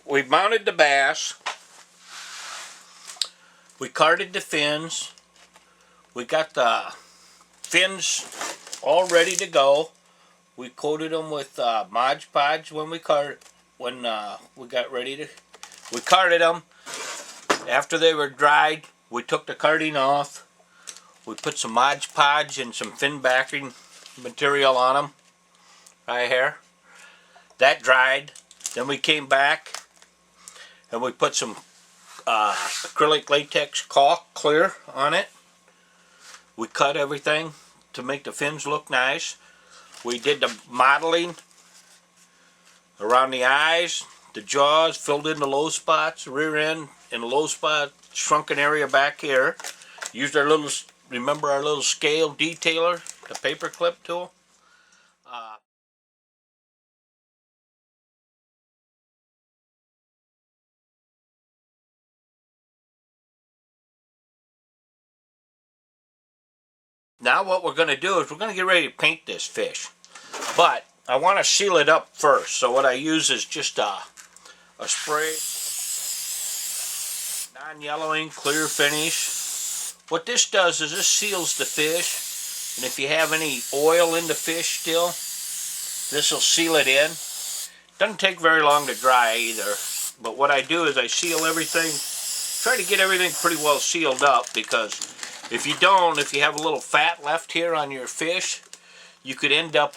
we mounted the bass. We carded the fins. We got the fins all ready to go. We coated them with Mod Podge when we got ready to. We carded them. After they were dried, we took the carding off. We put some Mod Podge and some fin backing material on them. Right here. That dried. Then we came back and we put some acrylic latex caulk clear on it. We cut everything to make the fins look nice. We did the modeling around the eyes, the jaws, filled in the low spots, rear end and the low spot shrunken area back here. Used our little, remember our little scale detailer, the paper clip tool. Now what we're going to do is we're going to get ready to paint this fish. But I want to seal it up first. So what I use is just a spray, non-yellowing, clear finish. What this does is this seals the fish. And if you have any oil in the fish still, this will seal it in. Doesn't take very long to dry either. But what I do is I seal everything, try to get everything pretty well sealed up, because if you don't, if you have a little fat left here on your fish, you could end up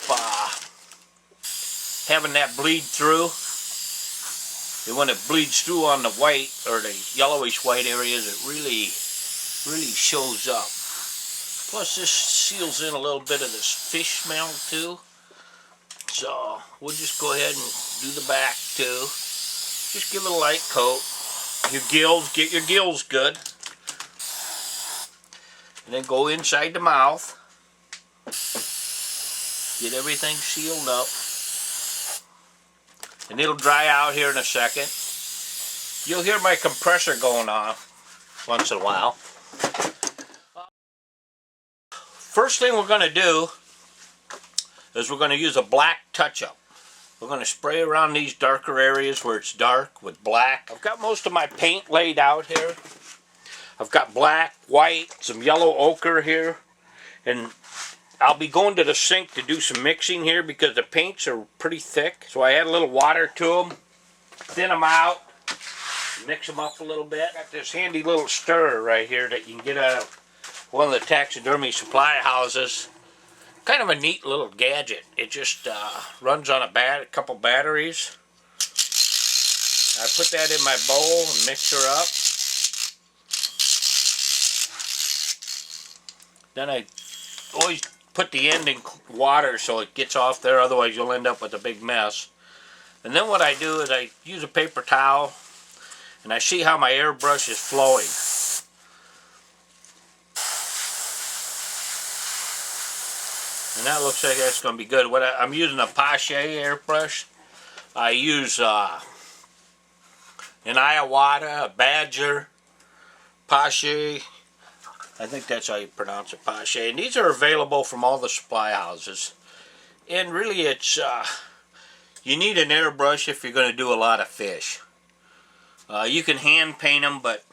having that bleed through. And when it bleeds through on the white or the yellowish white areas, it really shows up. Plus this seals in a little bit of this fish smell too. So we'll just go ahead and do the back too. Just give it a light coat. Your gills, get your gills good. And then go inside the mouth. Get everything sealed up. And it'll dry out here in a second. You'll hear my compressor going off once in a while. First thing we're going to do is we're going to use a black touch-up. We're going to spray around these darker areas where it's dark with black. I've got most of my paint laid out here. I've got black, white, some yellow ochre here, and I'll be going to the sink to do some mixing here because the paints are pretty thick. So I add a little water to them, thin them out, mix them up a little bit. Got this handy little stirrer right here that you can get out of one of the taxidermy supply houses. Kind of a neat little gadget. It just runs on a couple batteries. I put that in my bowl and mix her up. Then I always put the end in water so it gets off there, otherwise you'll end up with a big mess. And then what I do is I use a paper towel and I see how my airbrush is flowing. And that looks like that's going to be good. I'm using a Pache airbrush. I use an Iowata, a Badger, Pache. I think that's how you pronounce it, Pache. And these are available from all the supply houses. And really it's, you need an airbrush if you're going to do a lot of fish. You can hand paint them, but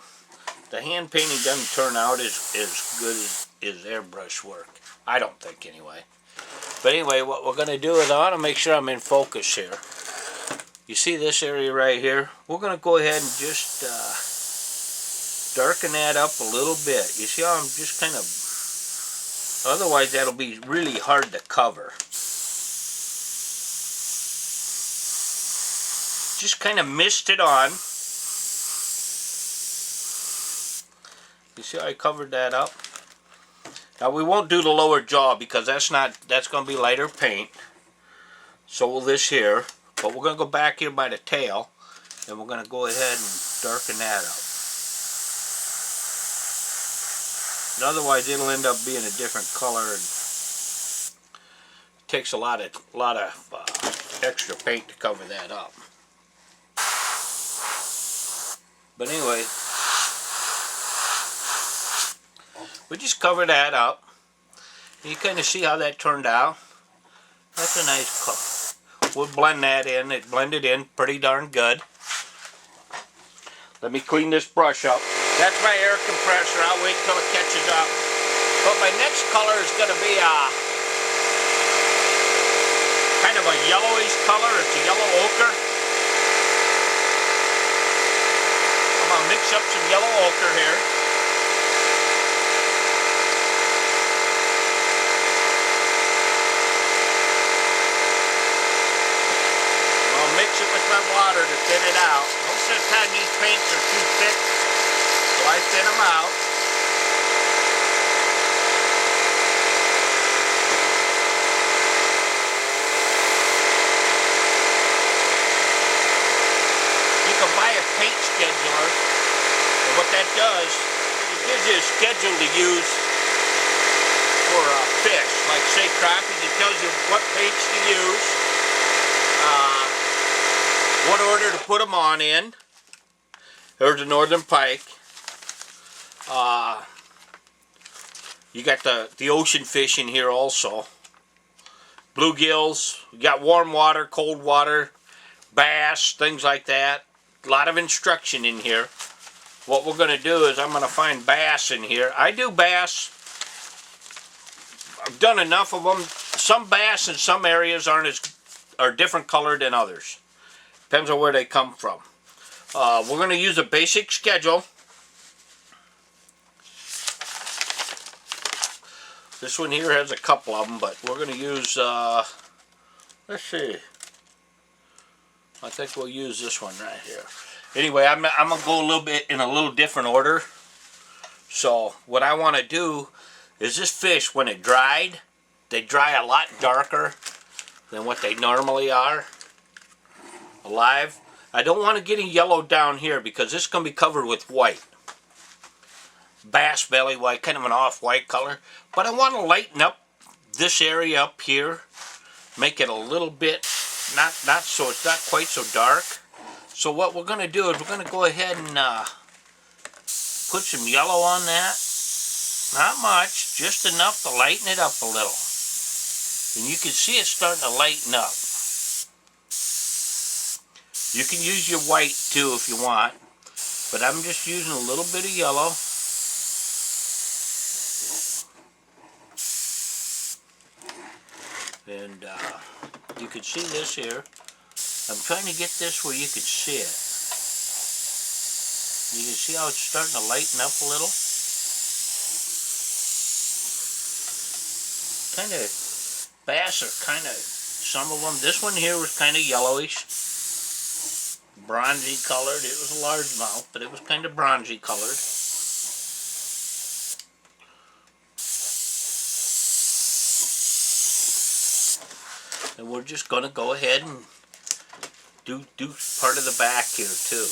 the hand painting doesn't turn out as good as airbrush work. I don't think anyway. But anyway, what we're going to do is I want to make sure I'm in focus here. You see this area right here? We're going to go ahead and just darken that up a little bit. You see how I'm just kind of, otherwise that'll be really hard to cover. Just kind of mist it on. You see how I covered that up? Now we won't do the lower jaw because that's going to be lighter paint. So will this here. But we're going to go back here by the tail and we're going to go ahead and darken that up. And otherwise it'll end up being a different color. And it takes a lot of extra paint to cover that up. But anyway, we just cover that up. You kind of see how that turned out. That's a nice color. We'll blend that in. It blended in pretty darn good. Let me clean this brush up. That's my air compressor. I'll wait till it catches up. But my next color is going to be kind of a yellowish color. It's a yellow ochre. I'm going to mix up some yellow ochre here. Mix it with my water to thin it out. Most of the time these paints are too thick, so I thin them out. You can buy a paint scheduler, and what that does, it gives you a schedule to use for fish. Like say crappie, it tells you what paints to use. What order to put them on in. There's the northern pike. You got the ocean fish in here also. Bluegills. You got warm water, cold water, bass, things like that. A lot of instruction in here. What we're going to do is I'm going to find bass in here. I do bass. I've done enough of them. Some bass in some areas are different colored than others. Depends on where they come from. We're going to use a basic schedule. This one here has a couple of them, but we're going to use, let's see. I think we'll use this one right here. Anyway, I'm going to go a little bit in a little different order. So what I want to do is this fish, when it dried, they dry a lot darker than what they normally are. Alive. I don't want to get any yellow down here because this is going to be covered with white. Bass belly white, kind of an off-white color. But I want to lighten up this area up here. Make it a little bit, not so it's not quite so dark. So what we're going to do is we're going to go ahead and put some yellow on that. Not much, just enough to lighten it up a little. And you can see it starting to lighten up. You can use your white too if you want, but I'm just using a little bit of yellow. And you can see this here. I'm trying to get this where you can see it. You can see how it's starting to lighten up a little. Kind of, bass are kind of, some of them, this one here was kind of yellowish. Bronzy colored. It was a largemouth, but it was kind of bronzy colored. And we're just going to go ahead and do part of the back here too. You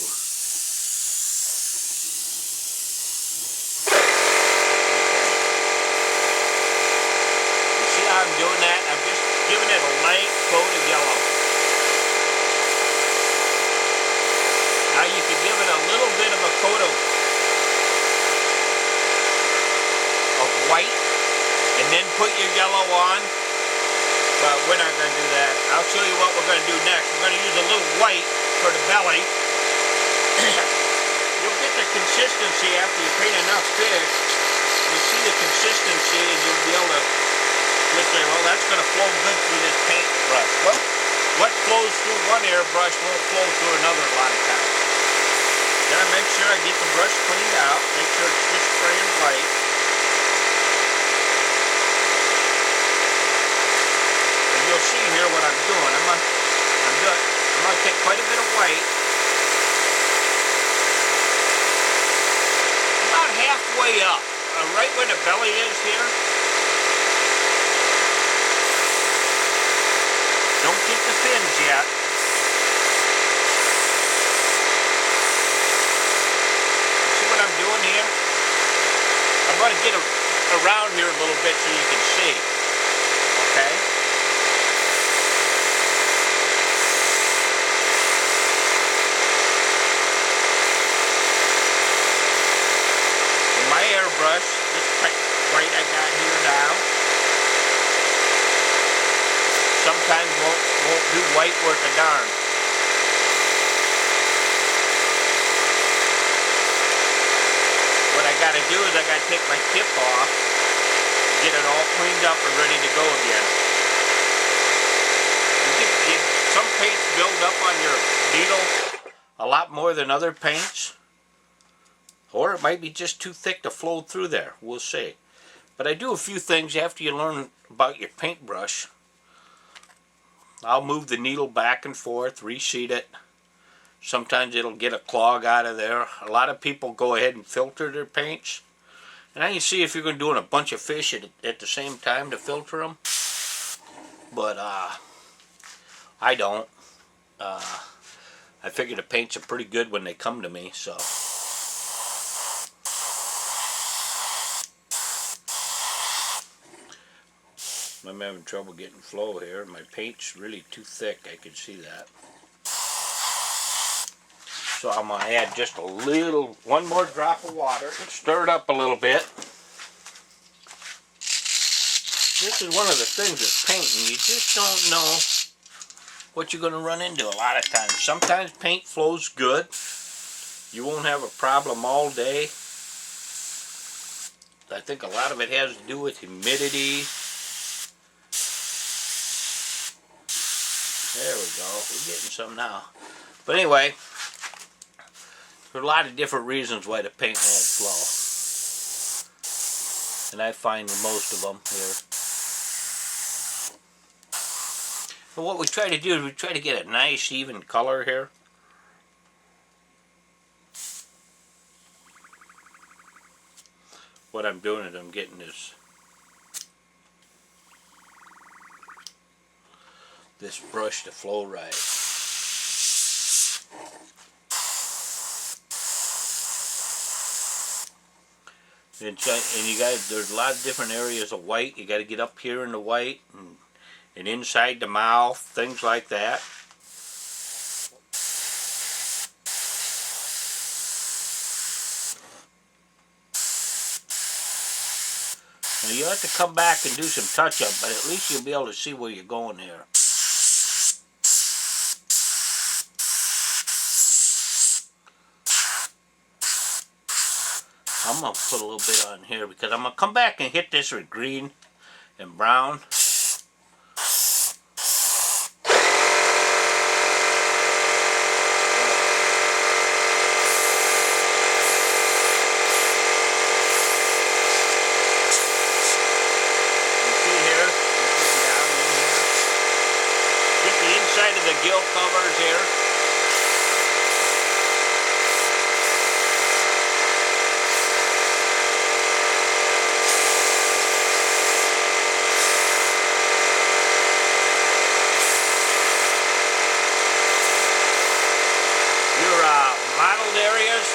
see how I'm doing that? I'm just giving it a light coat of yellow. Now you can give it a little bit of a coat of white and then put your yellow on, but we're not going to do that. I'll show you what we're going to do next. We're going to use a little white for the belly. You'll get the consistency after you paint enough fish. You'll see the consistency and you'll be able to just say, well, that's going to flow good through this paint brush. Well, what flows through one airbrush won't flow through another a lot of times. Then I make sure I get the brush cleaned out, make sure it's just spraying white. And you'll see here what I'm doing. I'm gonna take quite a bit of white. About halfway up, right where the belly is here. Don't get the fins yet. I'm doing here. I'm going to get around here a little bit so you can see. Okay? And my airbrush, this white I got here now, sometimes won't do white worth a darn. do is I got to take my tip off, get it all cleaned up and ready to go again. Some paints build up on your needle a lot more than other paints, or it might be just too thick to flow through there. We'll see. But I do a few things after you learn about your paintbrush. I'll move the needle back and forth, reseat it. Sometimes it'll get a clog out of there. A lot of people go ahead and filter their paints. And now you see if you're doing a bunch of fish at the same time to filter them. But I don't. I figure the paints are pretty good when they come to me, so. I'm having trouble getting flow here. My paint's really too thick, I can see that. So I'm going to add just one more drop of water and stir it up a little bit. This is one of the things with painting. You just don't know what you're going to run into a lot of times. Sometimes paint flows good. You won't have a problem all day. I think a lot of it has to do with humidity. There we go. We're getting some now. But anyway, there are a lot of different reasons why the paint won't flow. And I find most of them here. And what we try to do is we try to get a nice even color here. What I'm doing is I'm getting this brush to flow right. And you guys, there's a lot of different areas of white. You got to get up here in the white and inside the mouth, things like that. Now you have to come back and do some touch-up, but at least you'll be able to see where you're going here. I'm going to put a little bit on here because I'm going to come back and hit this with green and brown. Inside of the gill covers here. Your mottled areas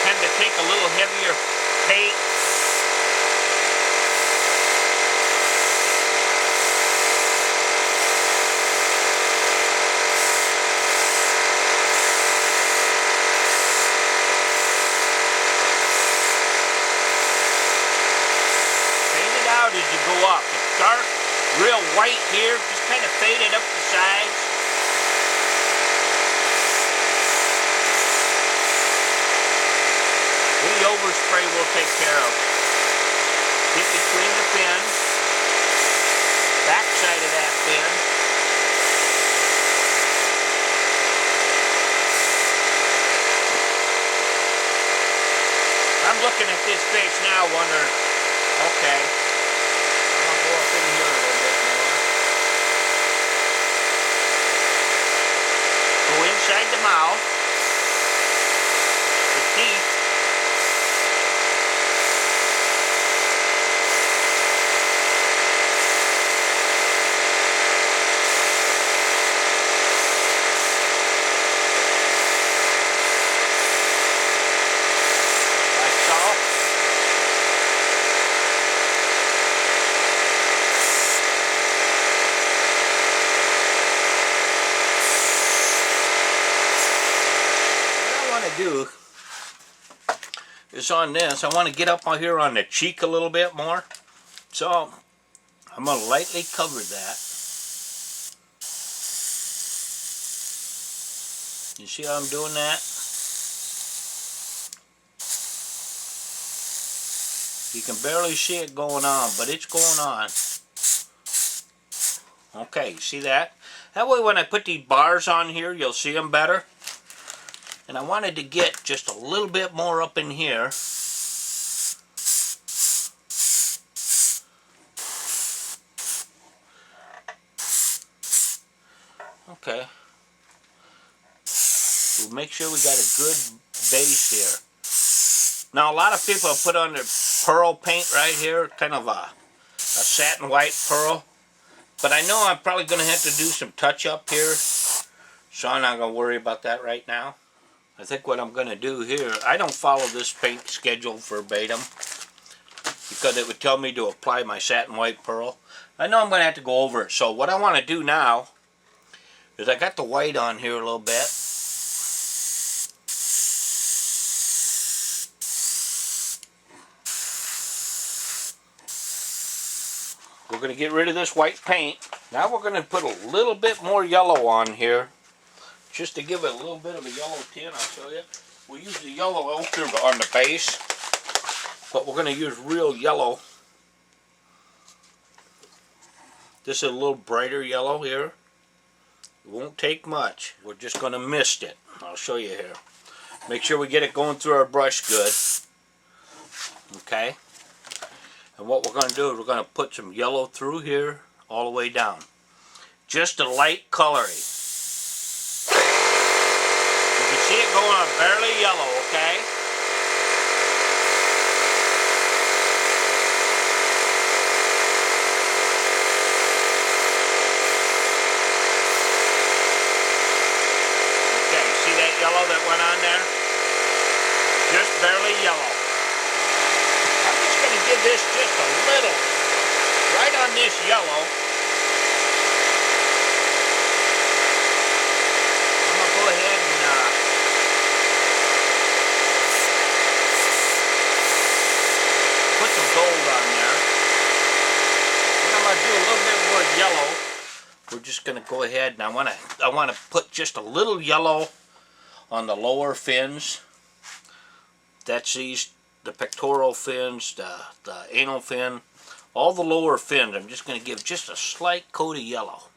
tend to take a little heavier paint. As you go up, it's dark, real white here, just kind of fade it up the sides. Any overspray we'll take care of. Get between the fins, back side of that fin. I'm looking at this face now wondering, okay, go up in here a little bit more. Go inside the mouth, the teeth. Like so. Do is on this, I want to get up on here on the cheek a little bit more, so I'm going to lightly cover that. You see how I'm doing that? You can barely see it going on, but it's going on. Okay, see that? That way when I put these bars on here, you'll see them better. And I wanted to get just a little bit more up in here. Okay. We'll make sure we got a good base here. Now a lot of people put on their pearl paint right here, kind of a satin white pearl. But I know I'm probably going to have to do some touch up here. So I'm not going to worry about that right now. I think what I'm going to do here, I don't follow this paint schedule verbatim because it would tell me to apply my satin white pearl. I know I'm going to have to go over it. So what I want to do now is I got the white on here a little bit. We're going to get rid of this white paint. Now we're going to put a little bit more yellow on here, just to give it a little bit of a yellow tint. I'll show you. We use the yellow ochre on the base, but we're going to use real yellow. This is a little brighter yellow here. It won't take much. We're just going to mist it. I'll show you here. Make sure we get it going through our brush good. Okay. And what we're going to do is we're going to put some yellow through here all the way down. Just a light coloring. You can see it going on barely yellow, okay? Okay, see that yellow that went on there? Just barely yellow. Give this just a little, right on this yellow. I'm going to go ahead and put some gold on there. And I'm going to do a little bit more yellow. We're just going to go ahead and I want to put just a little yellow on the lower fins. That's the pectoral fins, the anal fin, all the lower fins. I'm just going to give just a slight coat of yellow.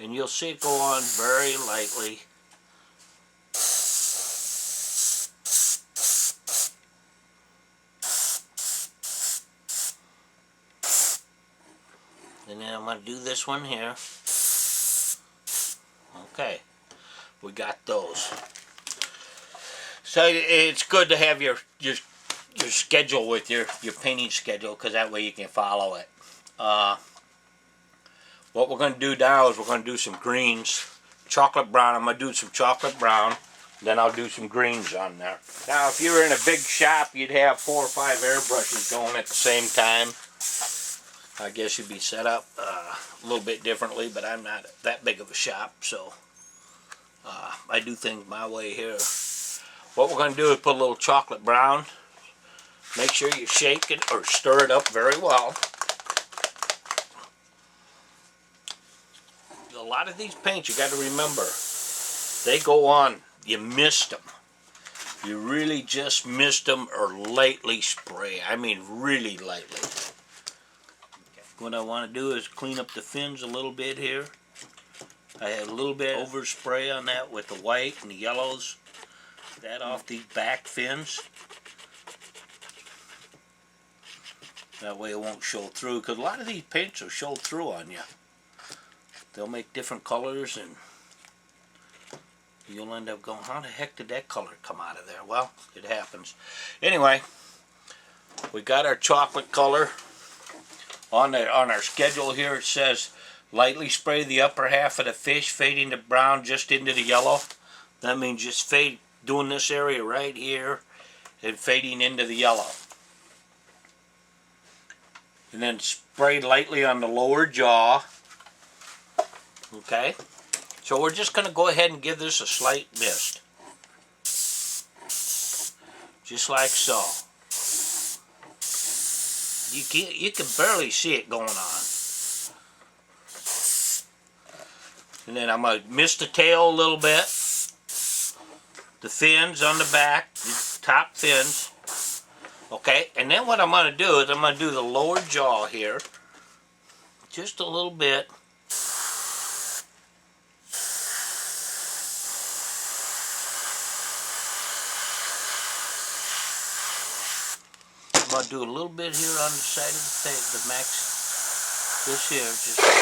And you'll see it go on very lightly. And then I'm going to do this one here. Okay, we got those. So it's good to have your schedule with your painting schedule, because that way you can follow it. What we're going to do now is we're going to do some greens. Chocolate brown. I'm going to do some chocolate brown. Then I'll do some greens on there. Now if you were in a big shop, you'd have 4 or 5 airbrushes going at the same time. I guess you'd be set up a little bit differently, but I'm not that big of a shop, so I do things my way here. What we're going to do is put a little chocolate brown. Make sure you shake it or stir it up very well. A lot of these paints, you got to remember, they go on, you mist them. You really just mist them or lightly spray. I mean really lightly. What I want to do is clean up the fins a little bit here. I had a little bit overspray on that with the white and the yellows. That off these back fins. That way it won't show through, because a lot of these paints will show through on you. They'll make different colors and you'll end up going, how the heck did that color come out of there? Well, it happens. Anyway, we got our chocolate color. On our schedule here it says lightly spray the upper half of the fish, fading the brown just into the yellow. That means just fade, doing this area right here and fading into the yellow. And then spray lightly on the lower jaw. Okay, so we're just going to go ahead and give this a slight mist. Just like so. You can barely see it going on. And then I'm going to mist the tail a little bit. The fins on the back. top fins. Okay, and then what I'm going to do is I'm going to do the lower jaw here. Just a little bit. I'm going to do a little bit here on the side of the face, the max. This here, just a little bit.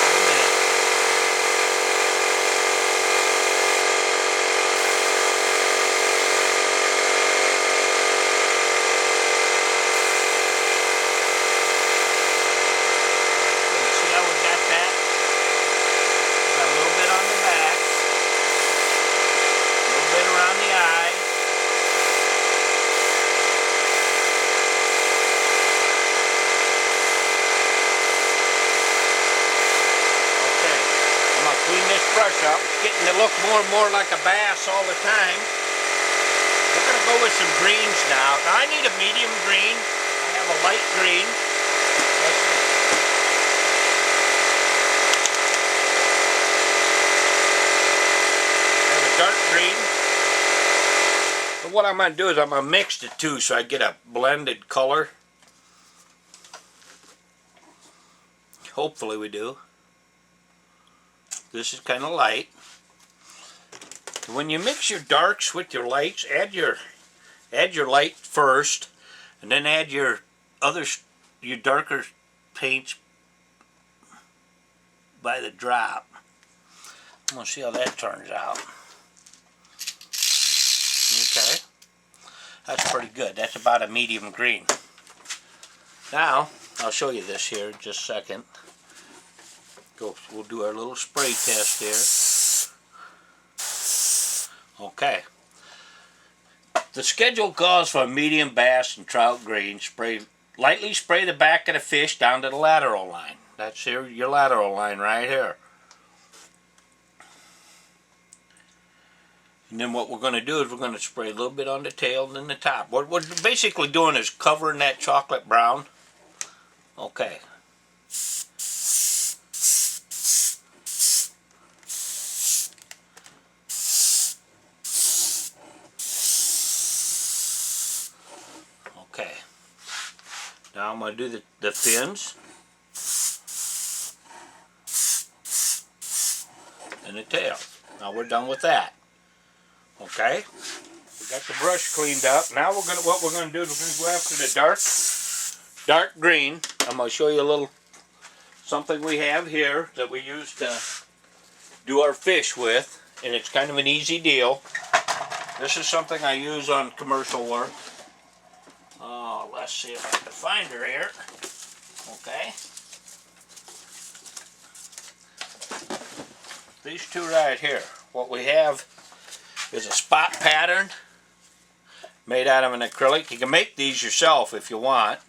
Brush up. It's getting to look more and more like a bass all the time. We're going to go with some greens now. Now I need a medium green. I have a light green. I have a dark green. But what I'm going to do is I'm going to mix the two so I get a blended color. Hopefully we do. This is kind of light. When you mix your darks with your lights, add your light first, and then add your darker paints by the drop. I'm gonna see how that turns out. Okay, that's pretty good. That's about a medium green. Now I'll show you this here in just a second. We'll do our little spray test here. Okay. The schedule calls for a medium bass and trout green. Lightly spray the back of the fish down to the lateral line. That's here, your lateral line right here. And then what we're going to do is we're going to spray a little bit on the tail and then the top. What we're basically doing is covering that chocolate brown. Okay. Okay, now I'm going to do the fins and the tail. Now we're done with that. Okay, we got the brush cleaned up. Now what we're going to do is we're going to go after the dark green. I'm going to show you a little something we have here that we use to do our fish with, and it's kind of an easy deal. This is something I use on commercial work. Oh, let's see if I can find her here. Okay. These two right here. What we have is a spot pattern made out of an acrylic. You can make these yourself if you want.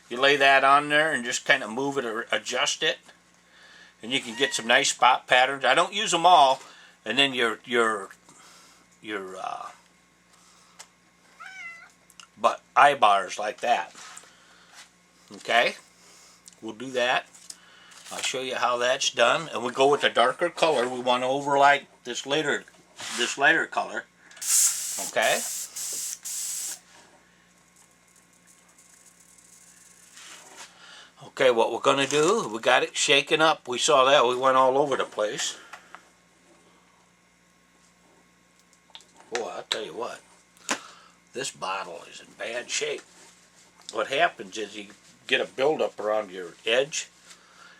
You lay that on there and just kind of move it or adjust it, and you can get some nice spot patterns. I don't use them all, and then but eye bars like that. Okay, we'll do that. I'll show you how that's done, and we go with a darker color. We want to overlay this lighter color. Okay. Okay, what we're going to do, we got it shaken up. We saw that. We went all over the place. Boy, I'll tell you what. This bottle is in bad shape. What happens is you get a buildup around your edge.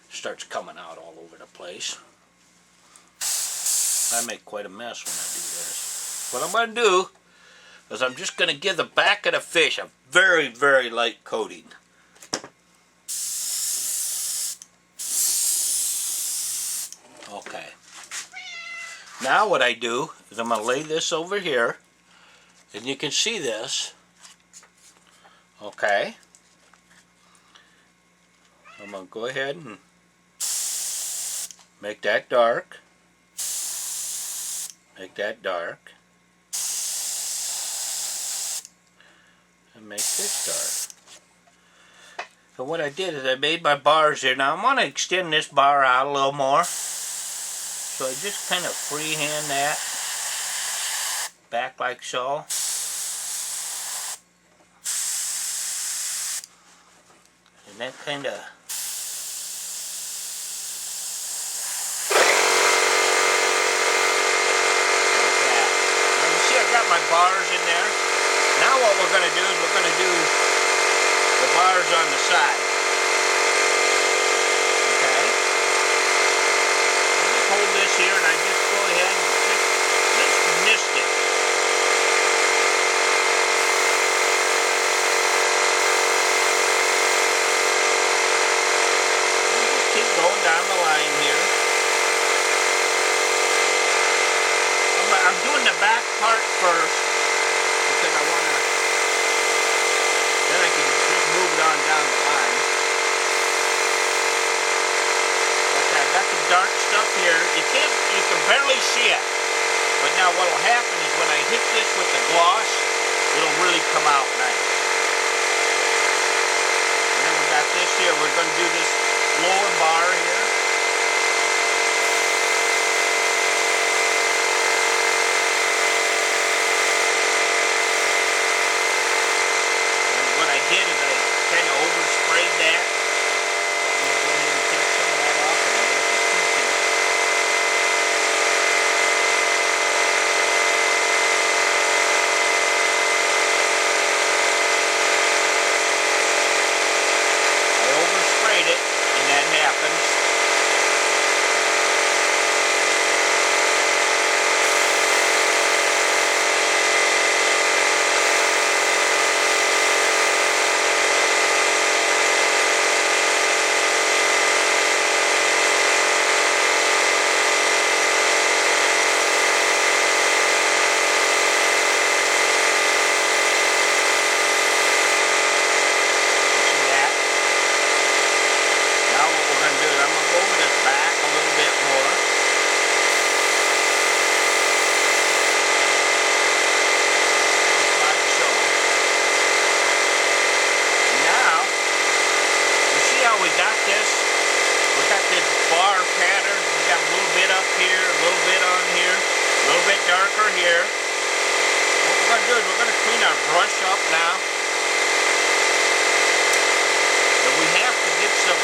It starts coming out all over the place. I make quite a mess when I do this. What I'm going to do is I'm just going to give the back of the fish a very, very light coating. Okay. Now what I do is I'm going to lay this over here. And you can see this. Okay. I'm going to go ahead and make that dark. Make that dark. And make this dark. So what I did is I made my bars here. Now I want to extend this bar out a little more. So I just kind of freehand that back like so. that kind of got my bars in there. Now what we're going to do is we're going to do the bars on the side. Okay? I just hold this here and I just go ahead and just mist it. And just keep going down the line here. I'm doing the back part first because I want to, then I can just move it on down the line. Okay, I've got the dark stuff here. You can barely see it. But now what will happen is when I hit this with the gloss, it'll really come out nice. And then we got this here. We're going to do this lower bar here. Did is I kind of oversprayed that. I'm going to go ahead and take some of that off of there with a Q-tip. I oversprayed it, and that happens. Darker here. What we're going to do is we're going to clean our brush up now. And we have to get some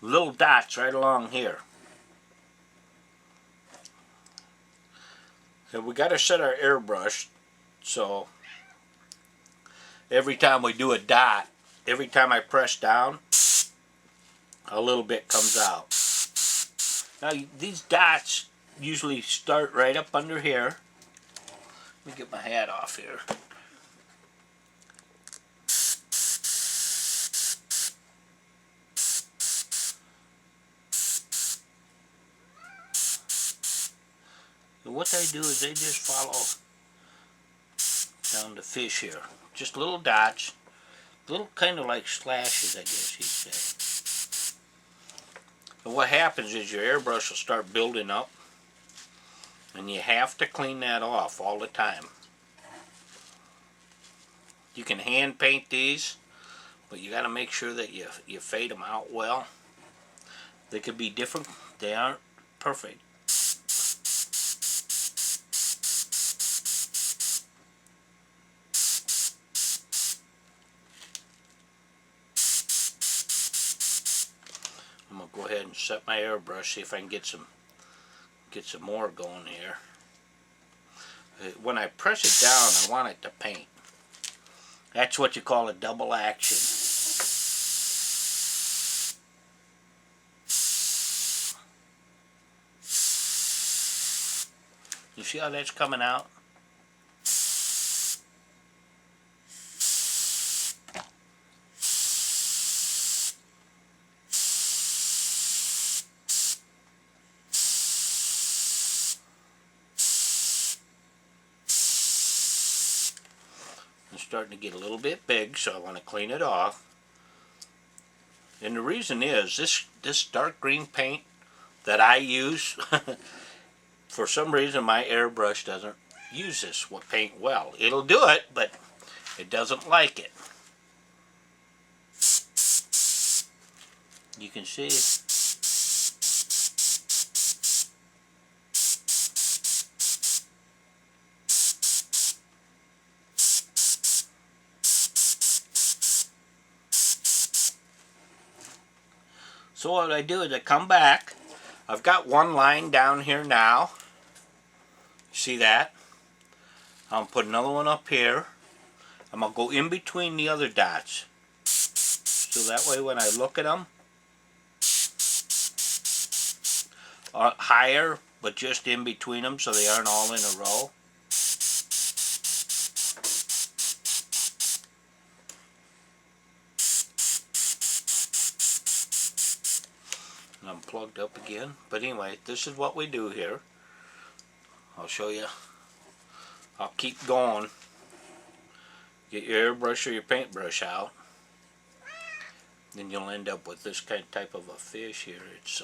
little dots right along here. And we got to set our airbrush so every time we do a dot, every time I press down, a little bit comes out. Now these dots usually start right up under here. Let me get my hat off here. And what they do is they just follow down the fish here. Just little dots, little kind of like slashes, I guess you'd say. And what happens is your airbrush will start building up, and you have to clean that off all the time. You can hand paint these, but you got to make sure that you fade them out well. They could be different. They aren't perfect. I'm gonna go ahead and set my airbrush, see if I can get some more going here. When I press it down, I want it to paint. That's what you call a double action. You see how that's coming out? It's starting to get a little bit big, so I want to clean it off. And the reason is this dark green paint that I use, for some reason my airbrush doesn't use this paint well. It'll do it, but it doesn't like it. You can see So what I do is I come back. I've got one line down here now. See that? I'll put another one up here. I'm going to go in between the other dots. So that way when I look at them, higher, but just in between them so they aren't all in a row. And I'm plugged up again. But anyway, this is what we do here. I'll show you. I'll keep going. Get your airbrush or your paintbrush out. Then you'll end up with this kind of type of a fish here. It's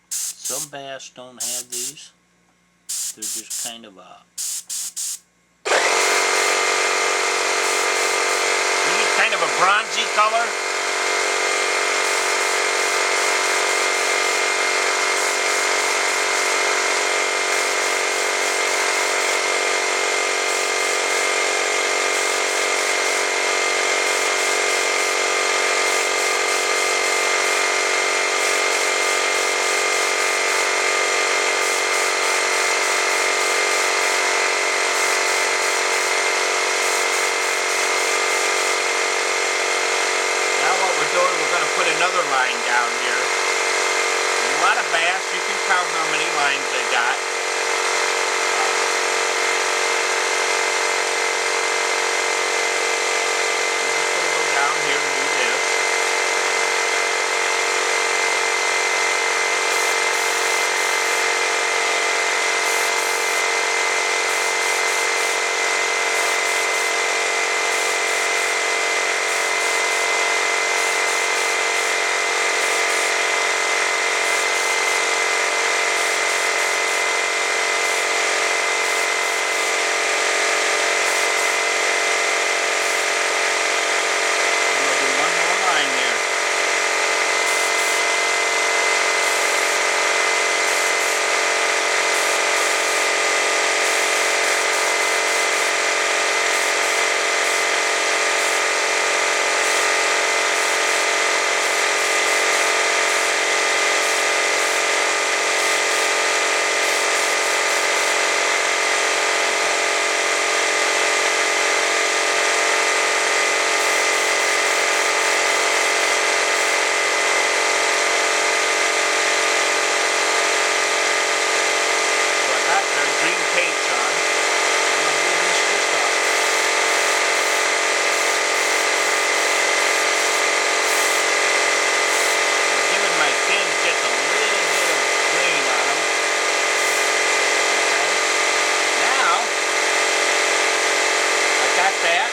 some bass don't have these. They're just kind of a kind of a bronzy color. Put another line down here. And a lot of bass, you can count how many lines they got. I'm just going to go down here and do this.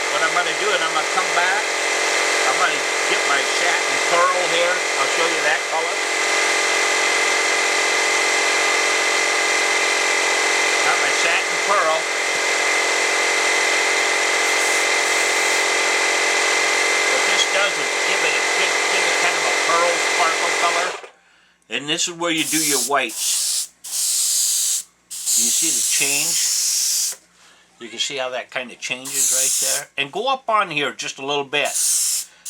What I'm going to do is I'm going to come back. I'm going to get my satin pearl here. I'll show you that color. Got my satin pearl. What this does is give it kind of a pearl sparkle color. And this is where you do your whites. You see the change? You can see how that kind of changes right there. And go up on here just a little bit.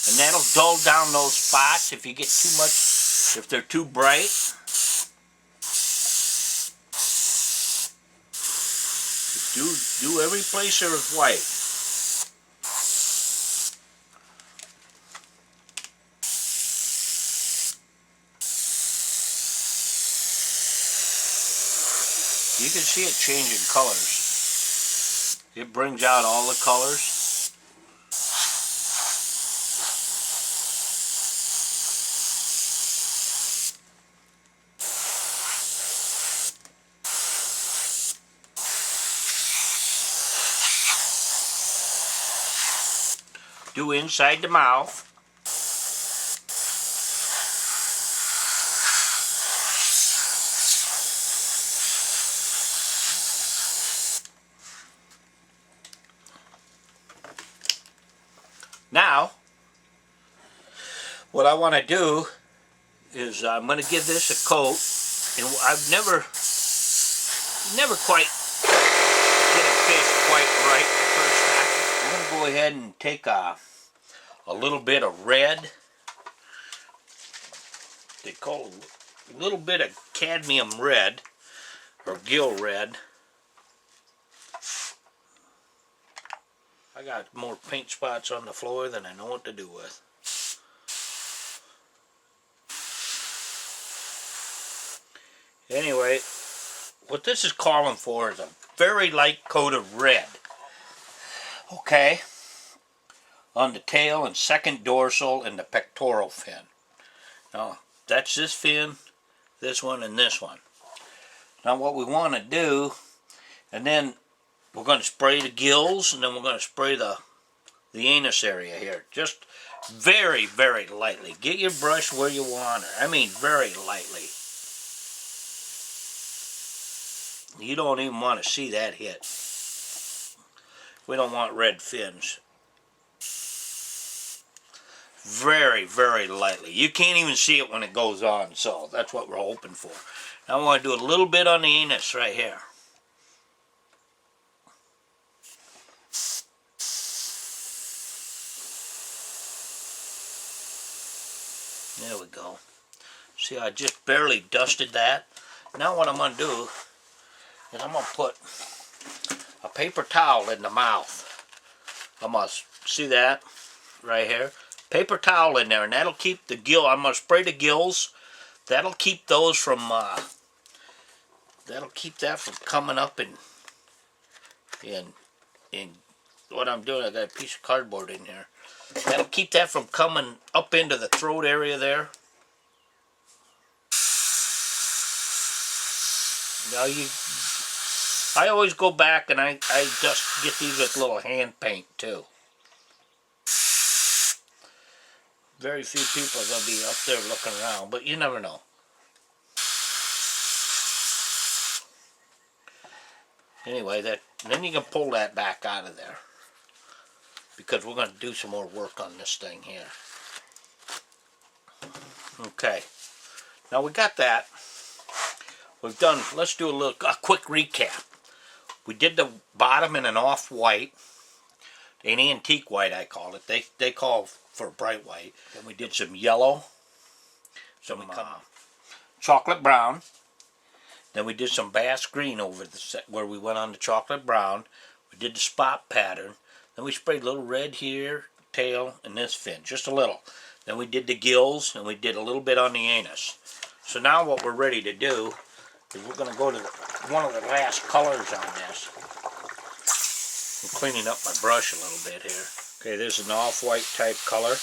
And that'll dull down those spots if you get too much, if they're too bright. Do every place there is white. You can see it changing colors. It brings out all the colors. Do inside the mouth. Now, what I want to do is I'm going to give this a coat, and I've never never quite get a fish quite right the first time. We're going to go ahead and take a little bit of red. They call it a little bit of cadmium red, or gill red. I got more paint spots on the floor than I know what to do with. Anyway, what this is calling for is a very light coat of red. Okay, on the tail and second dorsal and the pectoral fin. Now, that's this fin, this one, and this one. Now what we want to do, and then we're going to spray the gills, and then we're going to spray the anus area here. Just very, very lightly. Get your brush where you want it. I mean very lightly. You don't even want to see that hit. We don't want red fins. Very, very lightly. You can't even see it when it goes on, so that's what we're hoping for. Now I want to do a little bit on the anus right here. There we go. See, I just barely dusted that. Now what I'm going to do is I'm going to put a paper towel in the mouth. I'm going to see that right here. Paper towel in there, and that'll keep the gill. I'm going to spray the gills. That'll keep those from, that'll keep that from coming up in what I'm doing. I got a piece of cardboard in here. That'll keep that from coming up into the throat area there. Now I always go back and I just get these with little hand paint too. Very few people are going to be up there looking around, but you never know. Anyway, then you can pull that back out of there, because we're going to do some more work on this thing here. Okay, now we got that. We've done, let's do a quick recap. We did the bottom in an off-white, an antique white I call it. They call for bright white. Then we did some yellow, some chocolate brown. Then we did some bass green over the set where we went on the chocolate brown. We did the spot pattern. Then we sprayed a little red here, tail, and this fin, just a little. Then we did the gills, and we did a little bit on the anus. So now what we're ready to do is we're going to go to one of the last colors on this. I'm cleaning up my brush a little bit here. Okay, this is an off-white type color.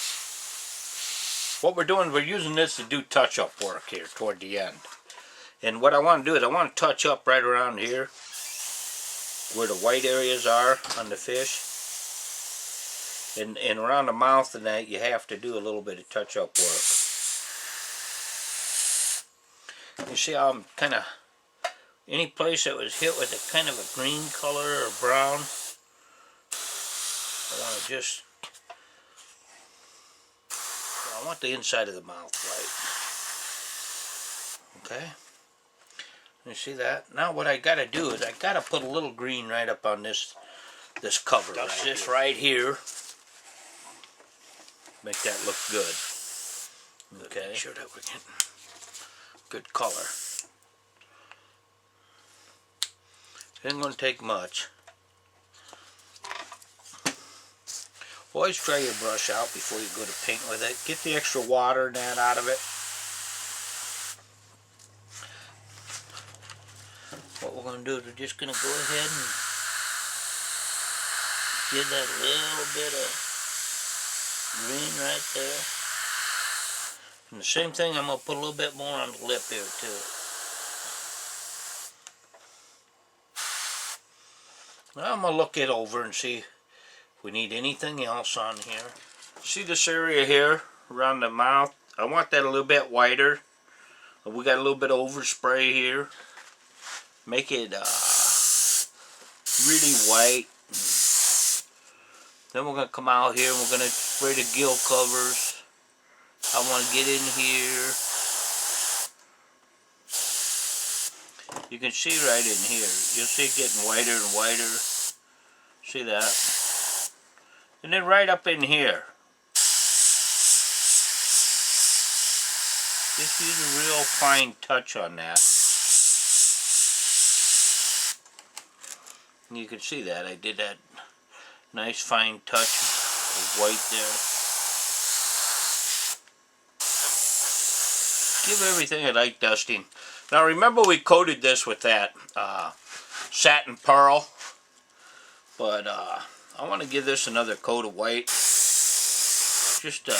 What we're doing, we're using this to do touch-up work here toward the end. And what I want to do is I want to touch up right around here where the white areas are on the fish. And around the mouth and that, you have to do a little bit of touch-up work. You see how I'm kind of, any place that was hit with a kind of a green color or brown, I want to just, I want the inside of the mouth white. Okay? You see that? Now what I got to do is I got to put a little green right up on this cover. That's right, this right here. Make that look good. Okay. Make sure that we're getting good color. It ain't going to take much. Always try your brush out before you go to paint with it. Get the extra water and that out of it. What we're going to do is we're just going to go ahead and give that little bit of green right there. And the same thing, I'm going to put a little bit more on the lip here too. Now I'm going to look it over and see if we need anything else on here. See this area here around the mouth? I want that a little bit whiter. We got a little bit of overspray here. Make it really white. Then we're going to come out here and we're going to spray the gill covers. I want to get in here You can see right in here. You'll see it getting whiter and whiter. See that? And then right up in here. Just use a real fine touch on that. And you can see that. I did that nice fine touch of white there. Give everything a light dusting. Now remember we coated this with that satin pearl. But I want to give this another coat of white. Just to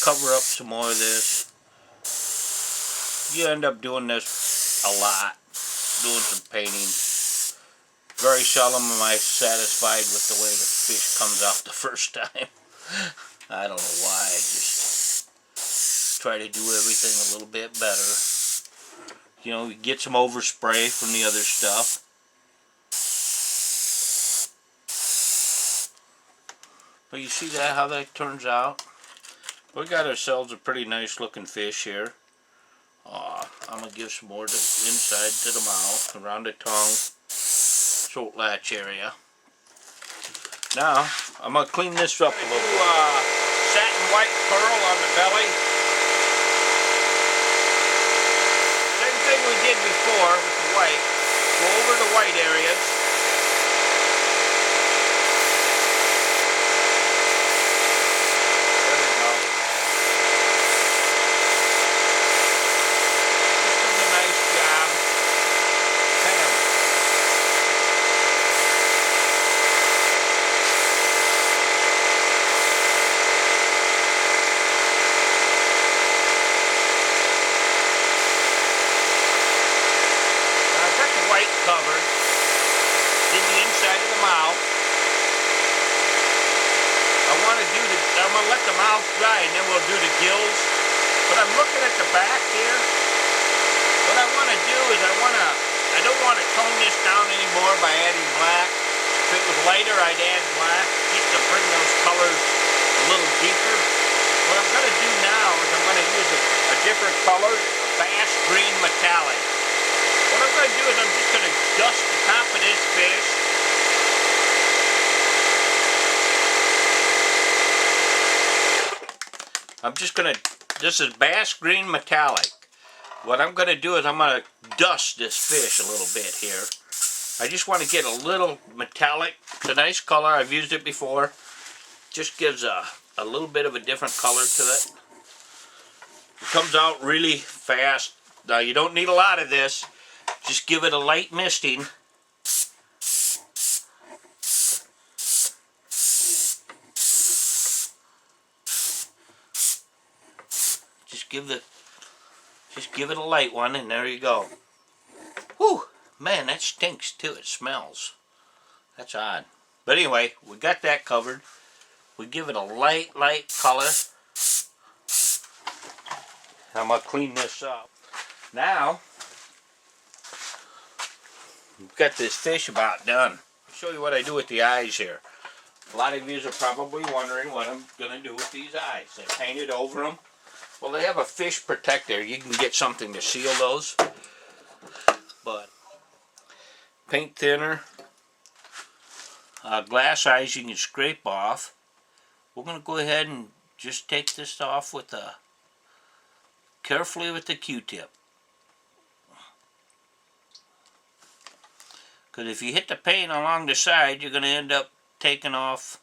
cover up some more of this. You end up doing this a lot. Doing some painting. Very seldom am I satisfied with the way the fish comes out the first time. I don't know why. I just try to do everything a little bit better. You know, you get some overspray from the other stuff. But you see that, how that turns out? We got ourselves a pretty nice looking fish here. I'm going to give some more to the inside to the mouth, around the tongue, throat latch area. Now, I'm going to clean this up a little. Satin white pearl on the belly. Same thing we did before with the white. Go over the white areas. There we go. Just doing a nice job. Kind of. White covered, did the inside of the mouth. I'm gonna let the mouth dry and then we'll do the gills. But I'm looking at the back here. What I want to do is I don't want to tone this down anymore by adding black. If it was lighter, I'd add black just to bring those colors a little deeper. What I'm going to do now is I'm going to use a different color, a bass green metallic. What I'm going to do is I'm just going to dust the top of this fish. I'm just going to, this is bass green metallic. What I'm going to do is I'm going to dust this fish a little bit here. I just want to get a little metallic. It's a nice color. I've used it before. Just gives a little bit of a different color to it. It comes out really fast. Now you don't need a lot of this. Just give it a light misting. Just give it a light one, and there you go. Whew, man, that stinks too. It smells. That's odd. But anyway, we got that covered. We give it a light color. I'm gonna clean this up. Now, we've got this fish about done. I'll show you what I do with the eyes here. A lot of you are probably wondering what I'm gonna do with these eyes. I painted over them. Well, they have a fish protector. You can get something to seal those. But paint thinner, glass eyes you can scrape off. We're going to go ahead and just take this off with carefully with the Q-tip. Because if you hit the paint along the side, you're going to end up taking off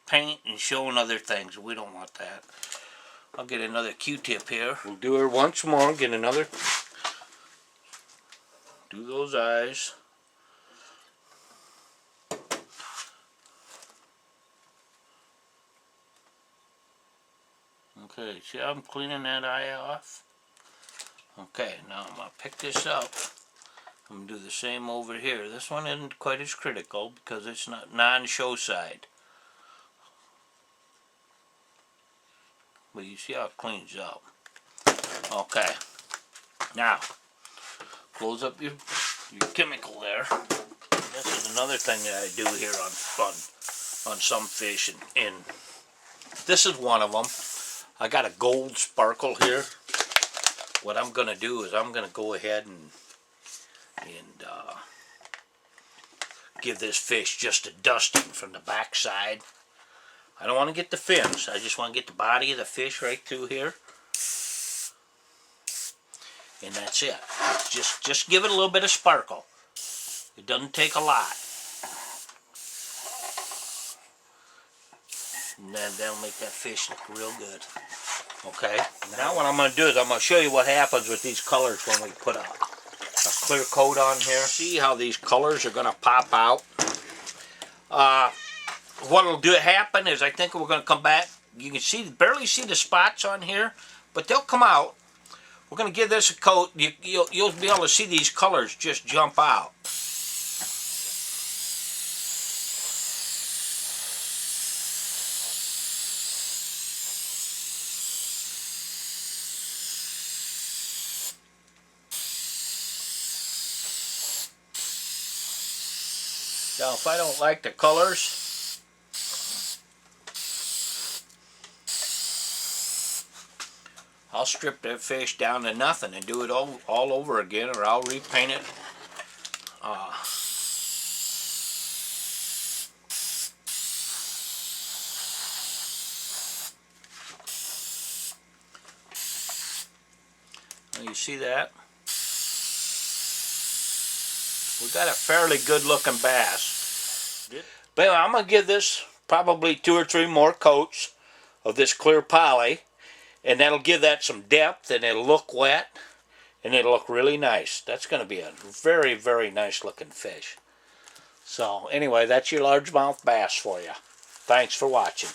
paint and showing other things. We don't want that. I'll get another Q-tip here. We'll do her once more. Get another. Do those eyes. Okay, see how I'm cleaning that eye off? Okay, now I'm going to pick this up. I'm going to do the same over here. This one isn't quite as critical because it's not non-show side. But you see how it cleans up. Okay. Now, close up your chemical there. This is another thing that I do here on some fish. And this is one of them. I got a gold sparkle here. What I'm going to do is I'm going to go ahead and and give this fish just a dusting from the back side. I don't want to get the fins. I just want to get the body of the fish right through here. And that's it. Just give it a little bit of sparkle. It doesn't take a lot. And then that'll make that fish look real good. Okay? Now what I'm going to do is I'm going to show you what happens with these colors when we put a clear coat on here. See how these colors are going to pop out? What will happen is I think we're going to come back. You can barely see the spots on here, but they'll come out. We're going to give this a coat. You'll be able to see these colors just jump out. Now if I don't like the colors, I'll strip that fish down to nothing and do it all over again, or I'll repaint it. You see that? We got a fairly good looking bass. But anyway, I'm going to give this probably 2 or 3 more coats of this clear poly. And that'll give that some depth, and it'll look wet, and it'll look really nice. That's going to be a very, very nice looking fish. So anyway, that's your largemouth bass for you. Thanks for watching.